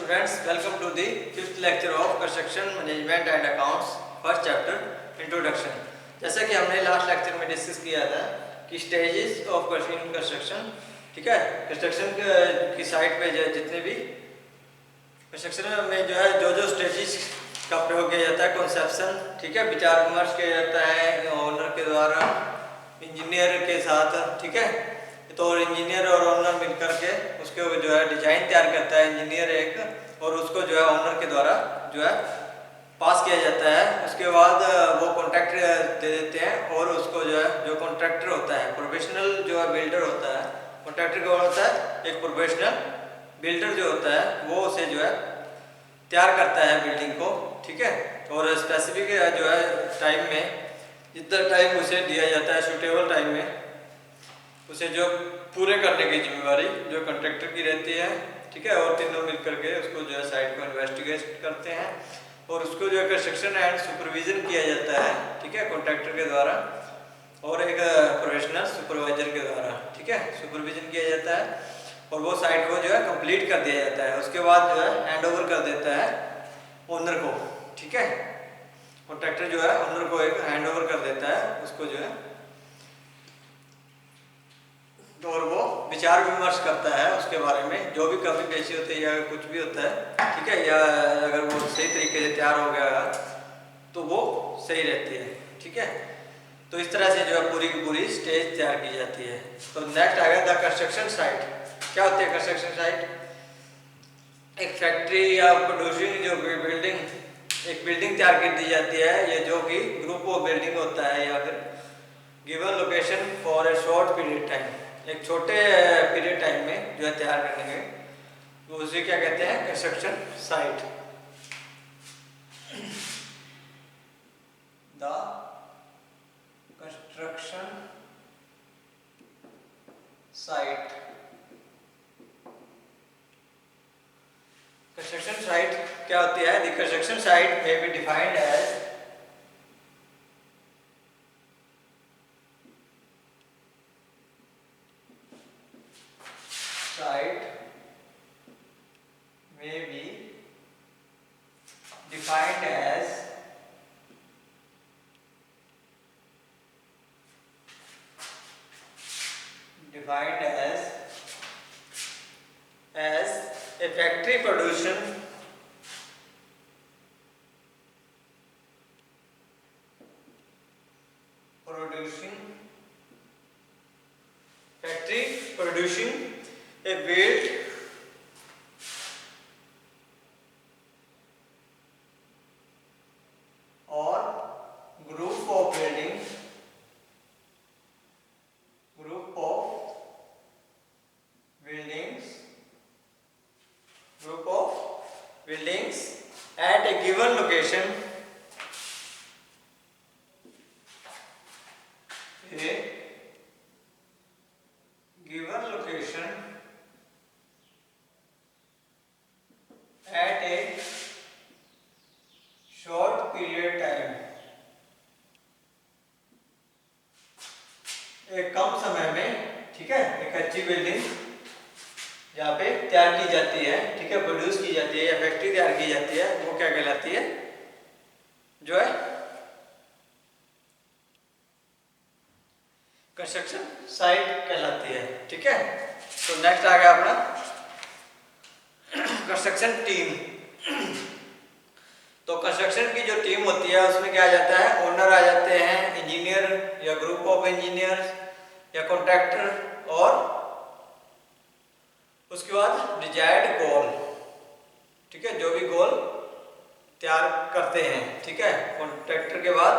students, welcome to the fifth lecture of Construction Management and Accounts, first chapter Introduction। जैसा कि हमने last lecture में discuss किया था कि स्टेजेस ऑफ कंस्ट्रक्शन, ठीक है, कंस्ट्रक्शन की साइट पे जो जितने भी कंस्ट्रक्शन में जो है जो स्टेजेस का प्रयोग किया जाता है, कॉन्सेप्शन, ठीक है, विचार विमर्श किया जाता है ओनर के द्वारा इंजीनियर के साथ, ठीक है। तो इंजीनियर और ओनर मिलकर के उसके जो है डिजाइन तैयार करता है इंजीनियर एक, और उसको जो है ओनर के द्वारा जो है पास किया जाता है। उसके बाद वो कॉन्ट्रैक्ट दे देते हैं और उसको जो है जो कॉन्ट्रैक्टर होता है, प्रोफेशनल जो है बिल्डर होता है, कॉन्ट्रैक्टर कौन होता है, एक प्रोफेशनल बिल्डर जो होता है वो उसे जो है तैयार करता है बिल्डिंग को, ठीक है। और स्पेसिफिक जो है टाइम में, जितना टाइम उसे दिया जाता है सूटेबल टाइम में, उसे जो पूरे करने की जिम्मेवारी जो कॉन्ट्रैक्टर की रहती है, ठीक है। और तीनों मिलकर के उसको जो है साइट को इन्वेस्टिगेट करते हैं और उसको जो है कंस्ट्रक्शन एंड सुपरविजन किया जाता है, ठीक है, कॉन्ट्रैक्टर के द्वारा और एक प्रोफेशनल सुपरवाइजर के द्वारा, ठीक है, सुपरविजन किया जाता है और वो साइट को जो है कंप्लीट कर दिया जाता है। उसके बाद जो है हैंड ओवर कर देता है ओनर को, ठीक है। कॉन्ट्रैक्टर जो है ओनर को एक हैंड ओवर कर देता है उसको जो है, और वो विचार विमर्श करता है उसके बारे में, जो भी कमी पेशी होती है या कुछ भी होता है, ठीक है, या अगर वो सही तरीके से तैयार हो गया तो वो सही रहती है, ठीक है। तो इस तरह से जो है पूरी की पूरी स्टेज तैयार की जाती है। तो नेक्स्ट आ गया द कंस्ट्रक्शन साइट। क्या होती है कंस्ट्रक्शन साइट? एक फैक्ट्री या प्रोड्यूसिंग जो बिल्डिंग, एक बिल्डिंग तैयार कर दी जाती है, ये जो कि ग्रुप ऑफ बिल्डिंग होता है या फिर given location for a short period time, एक छोटे पीरियड टाइम में जो है तैयार करने के, तो उसे क्या कहते हैं, construction site. The construction site. Construction site क्या होती है? The construction site may be defined as site may be defined as a factory producing a built or group of buildings at a given location, at a short period time, एक कम समय में, ठीक है, एक अच्छी बिल्डिंग यहाँ पे तैयार की जाती है, ठीक है, प्रोड्यूस की जाती है या फैक्ट्री तैयार की जाती है, वो क्या कहलाती है, जो है कंस्ट्रक्शन साइट कहलाती है, ठीक है। तो नेक्स्ट आ गया अपना कंस्ट्रक्शन टीम। तो कंस्ट्रक्शन की जो टीम होती है उसमें क्या आ जाता है, ओनर आ जाते हैं, इंजीनियर या ग्रुप ऑफ इंजीनियर या कॉन्ट्रैक्टर, और उसके बाद डिजायर्ड गोल, ठीक है, जो भी गोल तैयार करते हैं, ठीक है, कॉन्ट्रैक्टर के बाद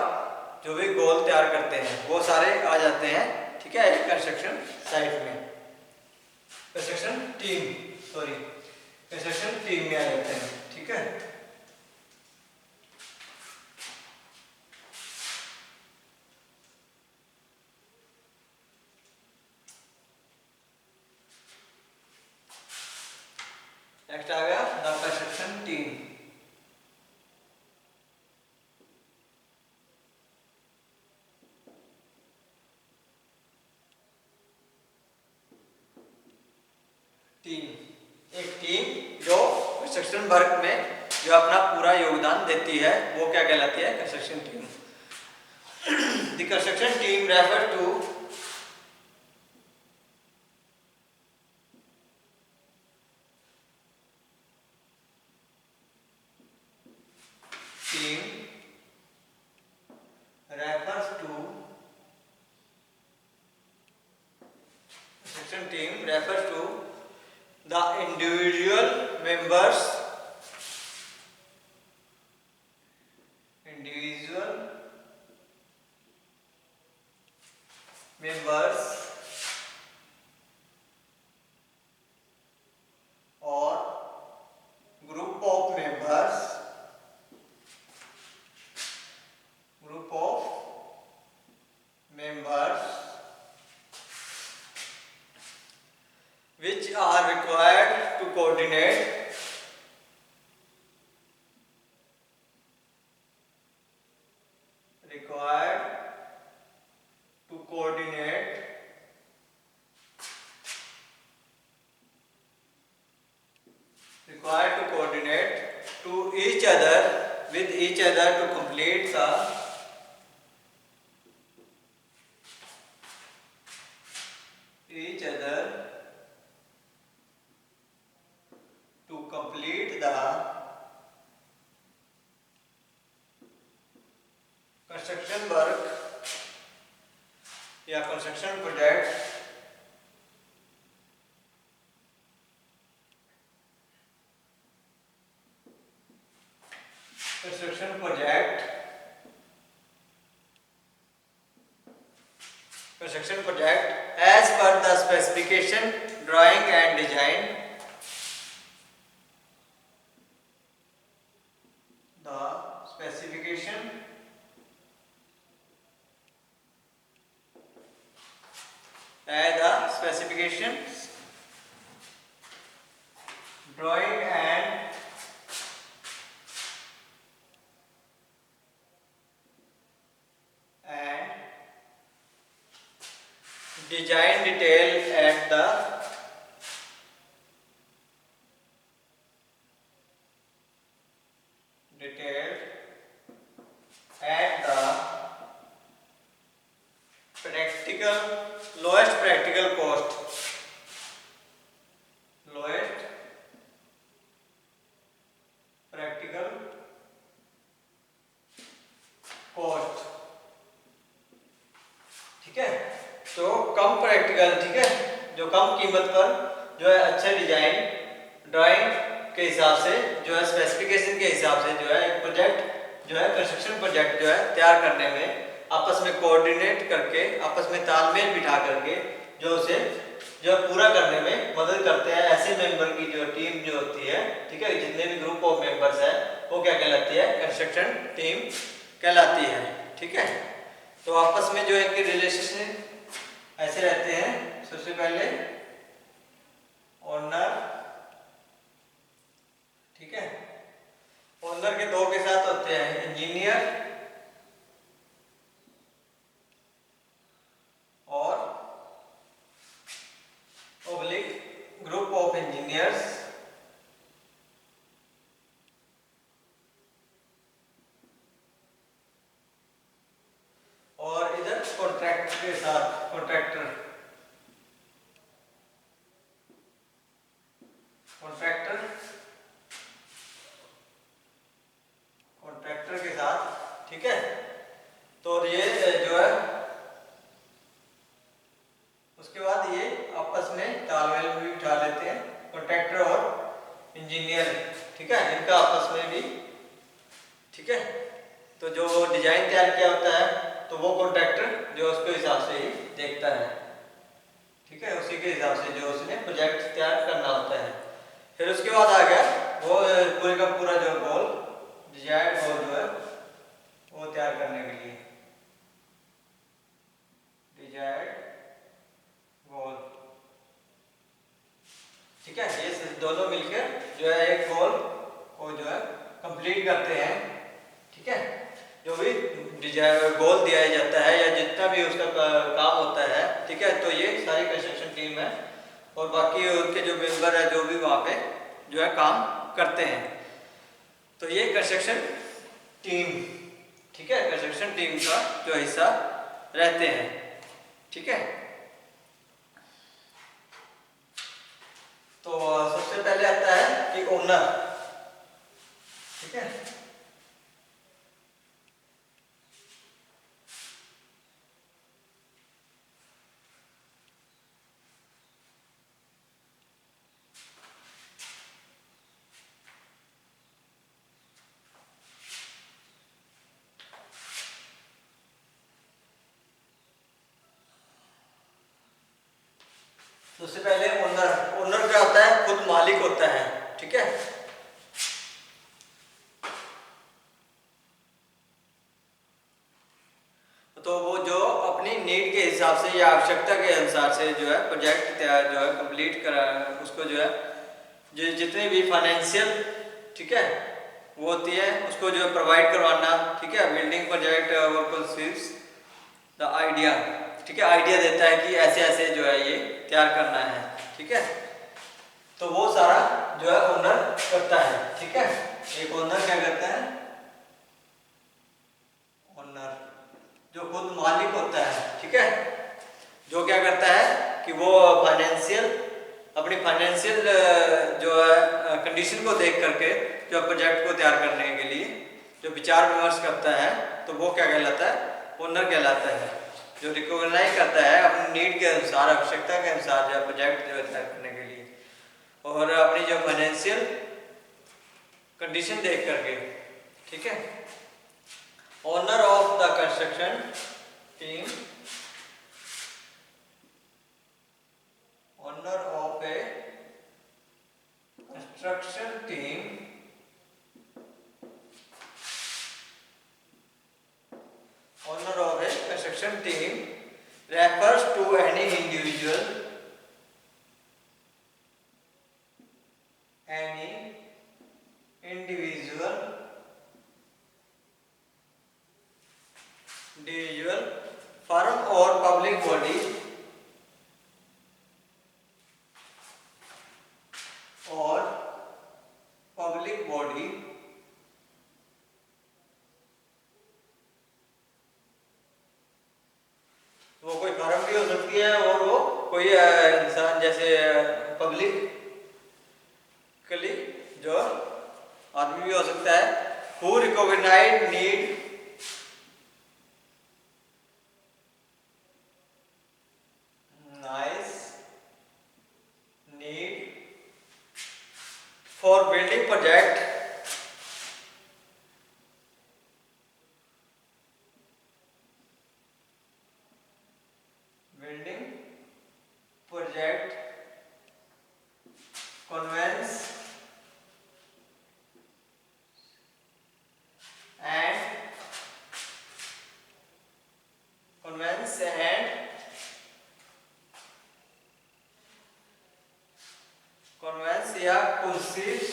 जो भी गोल तैयार करते हैं वो सारे आ जाते हैं, ठीक है, कंस्ट्रक्शन साइट में, कंस्ट्रक्शन टीम में आ जाते हैं, ठीक है। नेक्स्ट आ गया द कंस्ट्रक्शन टीम। टीम, एक टीम जो कंस्ट्रक्शन वर्क में जो अपना पूरा योगदान देती है वो क्या कहलाती है? Construction team. The construction team refer to refers to the individual members or group of members which are required to coordinate to each other with each other to complete the construction work या construction project as per the specification, drawing and design. Drawing and design detail at the lowest practical cost. ठीक है, तो कम practical, ठीक है, जो कम कीमत पर जो है अच्छे डिजाइन ड्राइंग के हिसाब से जो है स्पेसिफिकेशन के हिसाब से जो है एक प्रोजेक्ट जो है कंस्ट्रक्शन प्रोजेक्ट जो है तैयार करने में आपस में कोऑर्डिनेट करके आपस में तालमेल बिठा करके जो उसे जो पूरा करने में मदद करते हैं। ऐसे मेंबर की जो टीम जो होती है, ठीक है, जितने भी ग्रुप ऑफ मेंबर्स है वो क्या कहलाती है? कंस्ट्रक्शन टीम कहलाती है। ठीक है, तो आपस में जो है कि रिलेशन ऐसे रहते हैं। सबसे पहले ओनर, ठीक है, ओनर के दो के साथ होते हैं इंजीनियर और ओब्लिक ग्रुप ऑफ इंजीनियर्स और इधर कॉन्ट्रैक्ट के साथ कॉन्ट्रैक्टर के साथ, ठीक है। तो ये जो है उसके बाद ये आपस में तालमेल भी बिठा लेते हैं, कॉन्ट्रैक्टर और इंजीनियर, ठीक है, इनका आपस में भी, ठीक है। तो जो डिजाइन तैयार किया होता है तो वो कॉन्ट्रैक्टर जो उसके हिसाब से ही देखता है, ठीक है, उसी के हिसाब से जो उसने प्रोजेक्ट तैयार करना होता है। फिर उसके बाद आ गया वो पूरे का पूरा जो गोल डिजायर्ड गोल जो है वो तैयार करने के लिए डिजायर्ड गोल, ठीक है, ये दोनों मिलकर जो है एक गोल को जो है कंप्लीट करते हैं। ठीक है, जो भी डिजायर गोल दिया जाता है या जितना भी उसका काम होता है, ठीक है, तो ये सारी कंस्ट्रक्शन टीम है और बाकी उनके जो मेंबर है जो भी वहाँ पे जो है काम करते हैं। तो ये कंस्ट्रक्शन टीम, ठीक है, कंस्ट्रक्शन टीम का जो हिस्सा रहते हैं, ठीक है। तो सबसे पहले आता है कि ओनर, ठीक है। सबसे पहले ओनर, ओनर क्या होता है, खुद मालिक होता है, ठीक है। तो वो जो अपनी नीड के हिसाब से या आवश्यकता के अनुसार से जो है प्रोजेक्ट जो है कंप्लीट करा, उसको जो है जो जितनी भी फाइनेंशियल, ठीक है, वो होती है उसको जो है प्रोवाइड करवाना, ठीक है। बिल्डिंग प्रोजेक्ट और कंसीव्स द आइडिया, ठीक है, आइडिया देता है कि ऐसे ऐसे जो है ये तैयार करना है, ठीक है। तो वो सारा जो है ओनर करता है, ठीक है। एक ओनर क्या करता है, ओनर जो खुद मालिक होता है, ठीक है, जो क्या करता है कि वो फाइनेंशियल, अपनी फाइनेंशियल जो है कंडीशन को देख करके जो प्रोजेक्ट को तैयार करने के लिए जो विचार विमर्श करता है, तो वो क्या कहलाता है, ओनर कहलाता है। जो रिकॉग्नाइज करता है अपनी नीड के अनुसार, आवश्यकता के अनुसार जो प्रोजेक्ट जो तैयार करने के लिए, और अपनी जो फाइनेंशियल कंडीशन देख करके, ठीक है। Owner of the construction team, owner of A construction team, owner of a construction team refers to any individual, firm or public body or public body वो कोई फर्म भी हो सकती है और वो कोई इंसान जैसे पब्लिकली जो आदमी भी हो सकता है। Who recognize need for building project conveys and या conceives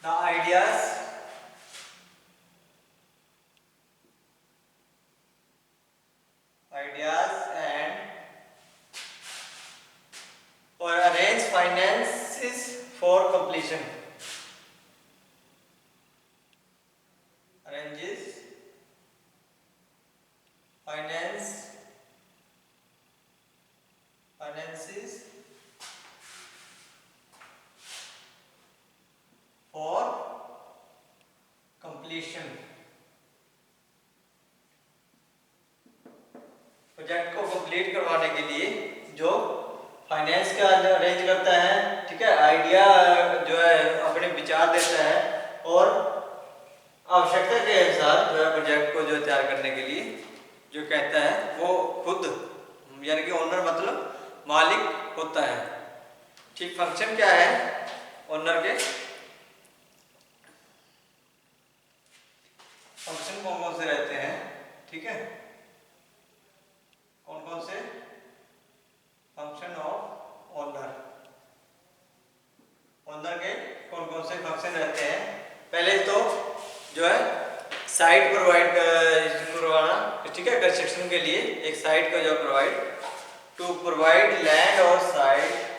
the ideas and or arrange finances for completion, arranges finances for completion। Project को कंप्लीट करवाने के लिए जो फाइनेंस का अरेंज करता है, ठीक है, आइडिया जो है अपने विचार देता है और आवश्यकता के अनुसार जो है प्रोजेक्ट को जो तैयार करने के लिए जो कहता है वो खुद यानी कि ओनर मतलब मालिक होता है। ठीक, फंक्शन क्या है ओनर के, फंक्शन कौन कौन से रहते हैं, ठीक है, कौन कौन से फंक्शन ऑफ ओनर, ओनर के कौन कौन से फंक्शन रहते हैं। पहले तो जो है साइट प्रोवाइड करवाना, ठीक है, कंस्ट्रक्शन के लिए एक साइट को जो provide to provide land or site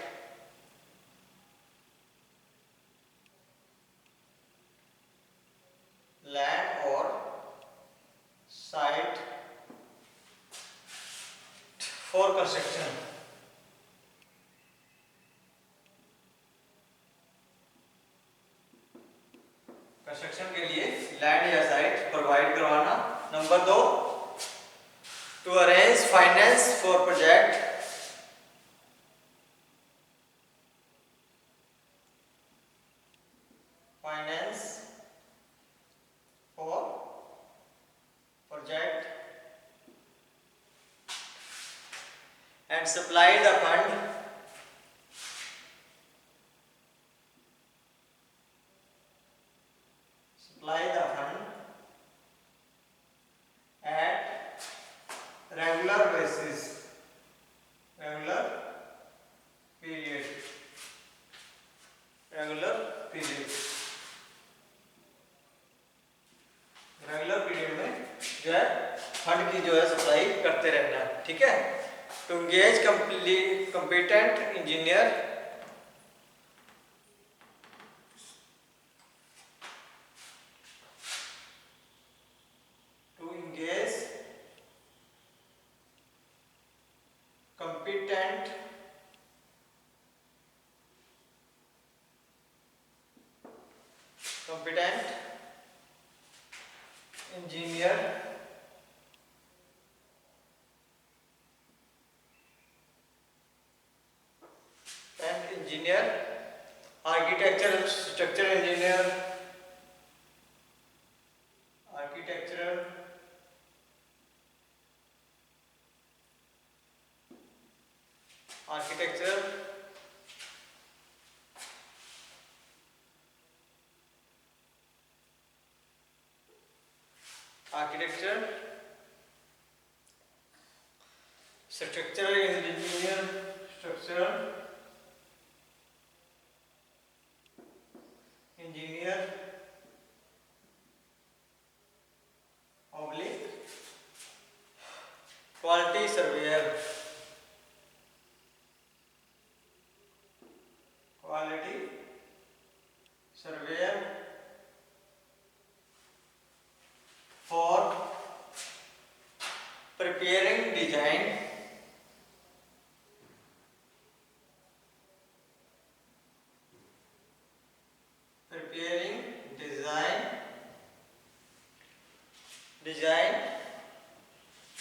for construction. Construction के लिए लैंड या साइट प्रोवाइड करवाना। Number 2, to arrange finance for project and supply the fund at regular basis, regular period, regular period में जो है फंड की जो है सप्लाई करते रहना। ठीक है। To engage competent engineer competent engineer architectural structural engineer, architectural structural engineer, structural engineer oblique quality surveyor, for preparing design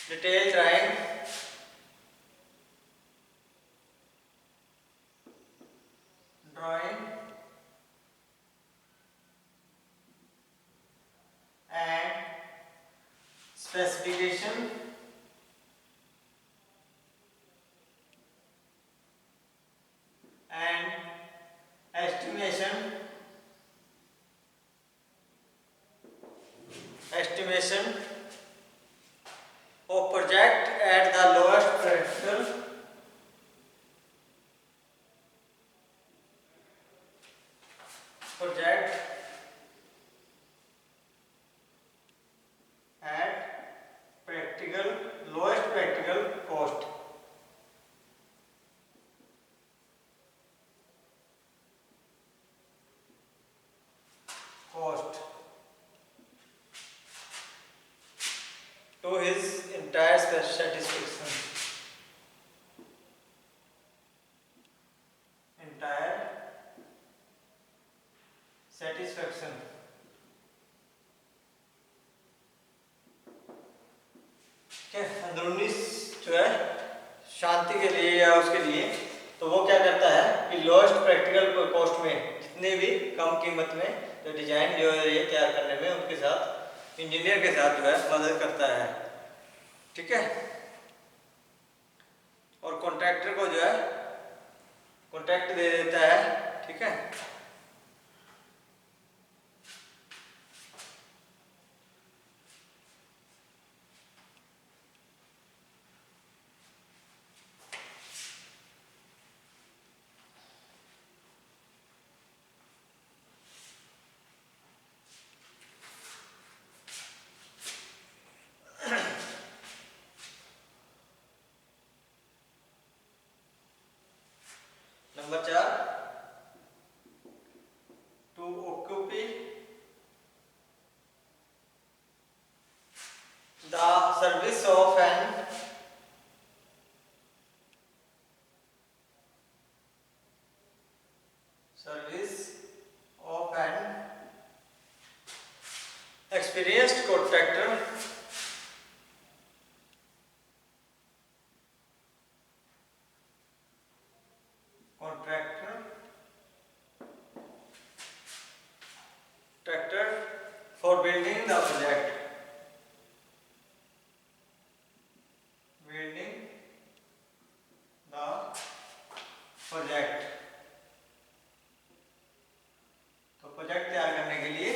detailed drawing and specification and estimation of project at the lowest practical lowest practical cost. To his entire satisfaction. अंदरूनी जो है शांति के लिए या उसके लिए, तो वो क्या करता है कि लोएस्ट प्रैक्टिकल कॉस्ट में, जितने भी कम कीमत में जो डिजाइन जो है ये तैयार करने में उनके साथ इंजीनियर के साथ जो है मदद करता है। ठीक है। और कॉन्ट्रैक्टर को जो है कॉन्ट्रैक्ट दे देता है। ठीक है। Number 4, to occupy the service of an experienced contractor for building the project. Building the project. तो प्रोजेक्ट तैयार करने के लिए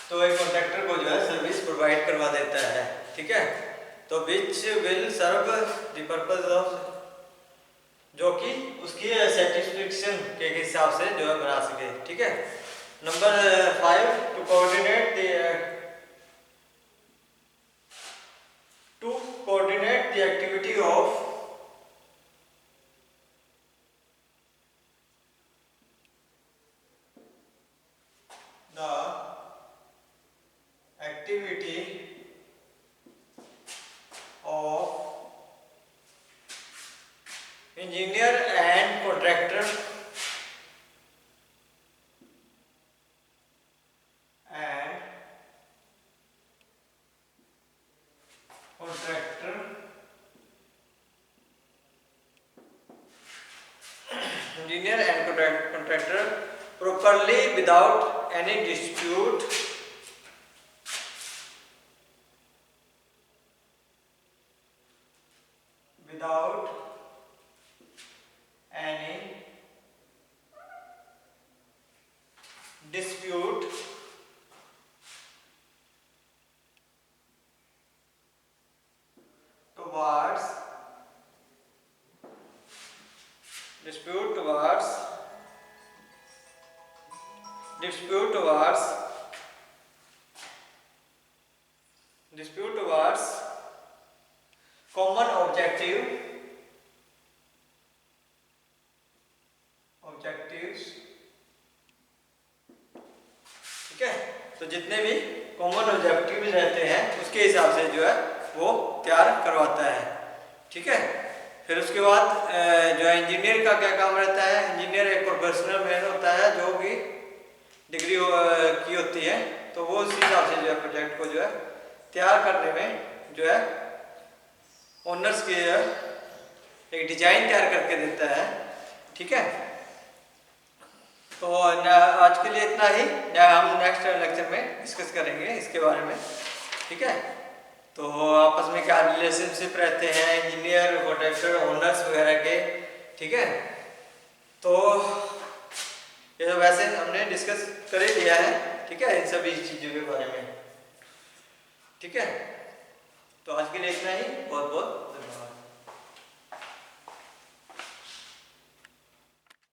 तो एक कॉन्ट्रैक्टर को जो है सर्विस प्रोवाइड करवा देता है, ठीक है। तो which will serve the purpose of, जो कि उसकी सेटिस्फेक्शन के हिसाब से जो है बना सके, ठीक है। Number 5, to coordinate the activity of engineer and contractor properly without any dispute dispute towards common objectives, ठीक है। तो जितने भी कॉमन ऑब्जेक्टिव रहते हैं उसके हिसाब से जो है वो तैयार करवाता है, ठीक है। फिर उसके बाद जो है इंजीनियर का क्या काम रहता है, इंजीनियर एक प्रोफेशनल मैन होता है जो कि डिग्री की होती है, तो वो उसी हिसाब से जो है प्रोजेक्ट को जो है तैयार करने में जो है ओनर्स की एक डिजाइन तैयार करके देता है, ठीक है। तो आज के लिए इतना ही, हम नेक्स्ट लेक्चर में डिस्कस करेंगे इसके बारे में, ठीक है। तो आपस में क्या रिलेशनशिप रहते हैं इंजीनियर, कॉन्ट्रैक्टर, ओनर्स वगैरह के, ठीक है। तो ये तो वैसे हमने डिस्कस कर ही लिया है, ठीक है, इन सभी चीज़ों के बारे में, ठीक है। तो आज के लिए इतना ही, बहुत बहुत धन्यवाद।